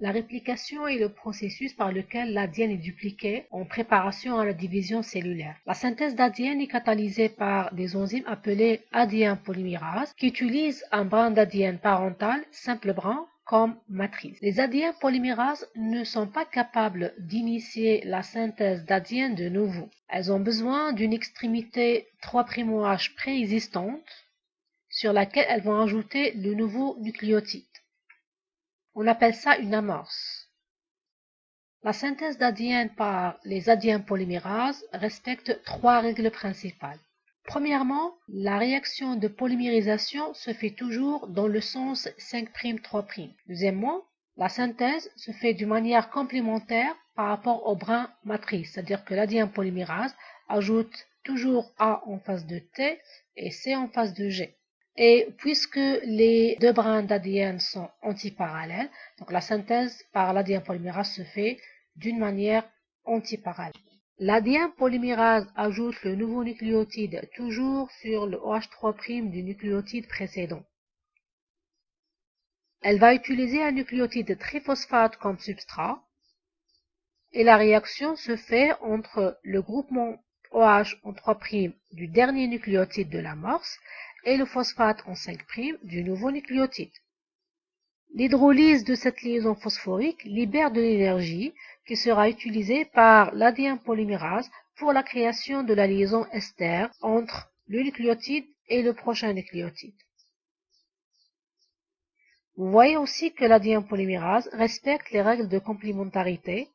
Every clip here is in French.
La réplication est le processus par lequel l'ADN est dupliqué en préparation à la division cellulaire. La synthèse d'ADN est catalysée par des enzymes appelées ADN polymérase qui utilisent un brin d'ADN parental, simple brin, comme matrice. Les ADN polymérases ne sont pas capables d'initier la synthèse d'ADN de nouveau. Elles ont besoin d'une extrémité 3'OH préexistante sur laquelle elles vont ajouter le nouveau nucléotide. On appelle ça une amorce. La synthèse d'ADN par les ADN polymérases respecte 3 règles principales. Premièrement, la réaction de polymérisation se fait toujours dans le sens 5'3'. Deuxièmement, la synthèse se fait d'une manière complémentaire par rapport au brin matrice, c'est-à-dire que l'ADN polymérase ajoute toujours A en face de T et C en face de G. Et puisque les deux brins d'ADN sont antiparallèles, donc la synthèse par l'ADN polymérase se fait d'une manière antiparallèle. L'ADN polymérase ajoute le nouveau nucléotide toujours sur le OH3' du nucléotide précédent. Elle va utiliser un nucléotide triphosphate comme substrat et la réaction se fait entre le groupement OH en 3' du dernier nucléotide de l'amorce et le phosphate en 5' du nouveau nucléotide. L'hydrolyse de cette liaison phosphorique libère de l'énergie qui sera utilisée par l'ADN polymérase pour la création de la liaison ester entre le nucléotide et le prochain nucléotide. Vous voyez aussi que l'ADN polymérase respecte les règles de complémentarité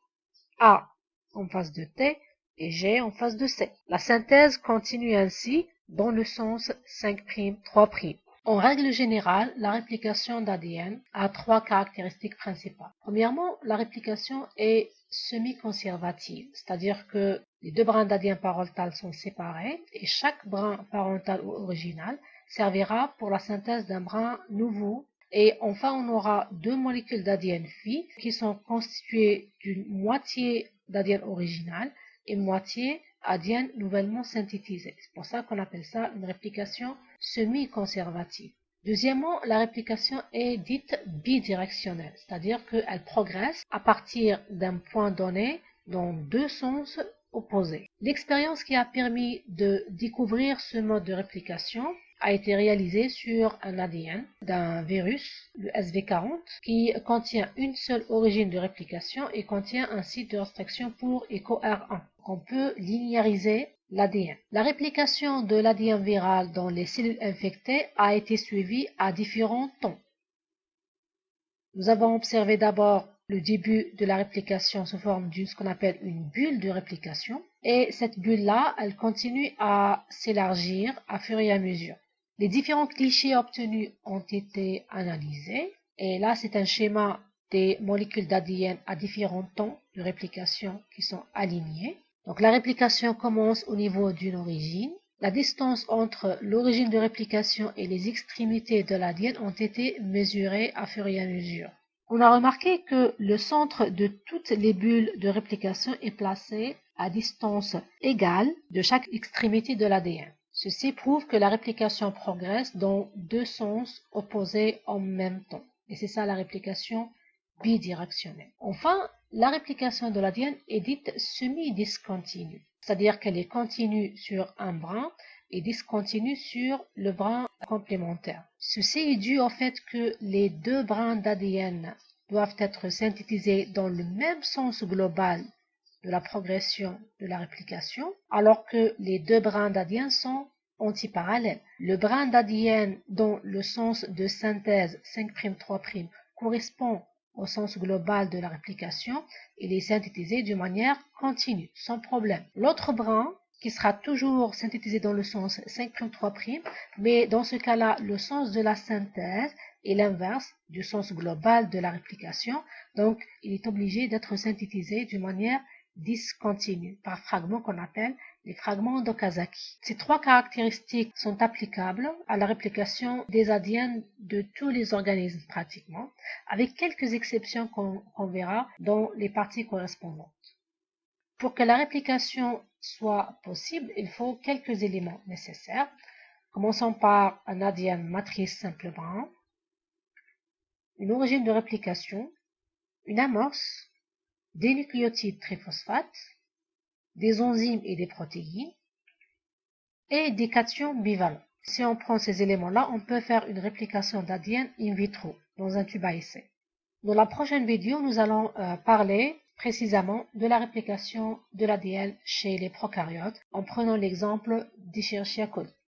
A en face de T et G en face de C. La synthèse continue ainsi dans le sens 5'3'. En règle générale, la réplication d'ADN a 3 caractéristiques principales. Premièrement, la réplication est semi-conservative, c'est-à-dire que les deux brins d'ADN parental sont séparés et chaque brin parental ou original servira pour la synthèse d'un brin nouveau. Et enfin, on aura 2 molécules d'ADN phi qui sont constituées d'une moitié d'ADN original et moitié ADN nouvellement synthétisé. C'est pour ça qu'on appelle ça une réplication semi-conservative. Deuxièmement, la réplication est dite bidirectionnelle, c'est-à-dire qu'elle progresse à partir d'un point donné dans 2 sens opposés. L'expérience qui a permis de découvrir ce mode de réplication a été réalisée sur un ADN d'un virus, le SV40, qui contient une seule origine de réplication et contient un site de restriction pour EcoR1. On peut linéariser l'ADN. La réplication de l'ADN viral dans les cellules infectées a été suivie à différents temps. Nous avons observé d'abord le début de la réplication sous forme d'une ce qu'on appelle une bulle de réplication et cette bulle-là, elle continue à s'élargir à fur et à mesure. Les différents clichés obtenus ont été analysés et là c'est un schéma des molécules d'ADN à différents temps de réplication qui sont alignés. Donc la réplication commence au niveau d'une origine. La distance entre l'origine de réplication et les extrémités de l'ADN ont été mesurées à fur et à mesure. On a remarqué que le centre de toutes les bulles de réplication est placé à distance égale de chaque extrémité de l'ADN. Ceci prouve que la réplication progresse dans 2 sens opposés en même temps. Et c'est ça la réplication bidirectionnelle. Enfin, la réplication de l'ADN est dite semi-discontinue, c'est-à-dire qu'elle est continue sur un brin et discontinue sur le brin complémentaire. Ceci est dû au fait que les 2 brins d'ADN doivent être synthétisés dans le même sens global de la progression de la réplication, alors que les 2 brins d'ADN sont antiparallèles. Le brin d'ADN dont le sens de synthèse 5'3' correspond au sens global de la réplication, il est synthétisé d'une manière continue, sans problème. L'autre brin, qui sera toujours synthétisé dans le sens 5'3', mais dans ce cas-là, le sens de la synthèse est l'inverse du sens global de la réplication, donc il est obligé d'être synthétisé d'une manière discontinue, par fragments qu'on appelle les fragments d'Okazaki. Ces 3 caractéristiques sont applicables à la réplication des ADN de tous les organismes pratiquement, avec quelques exceptions qu'on verra dans les parties correspondantes. Pour que la réplication soit possible, il faut quelques éléments nécessaires. Commençons par un ADN matrice simple brin, une origine de réplication, une amorce, des nucléotides triphosphates, des enzymes et des protéines, et des cations bivalents. Si on prend ces éléments-là, on peut faire une réplication d'ADN in vitro dans un tube à essai. Dans la prochaine vidéo, nous allons parler précisément de la réplication de l'ADN chez les prokaryotes en prenant l'exemple d'Escherichia coli.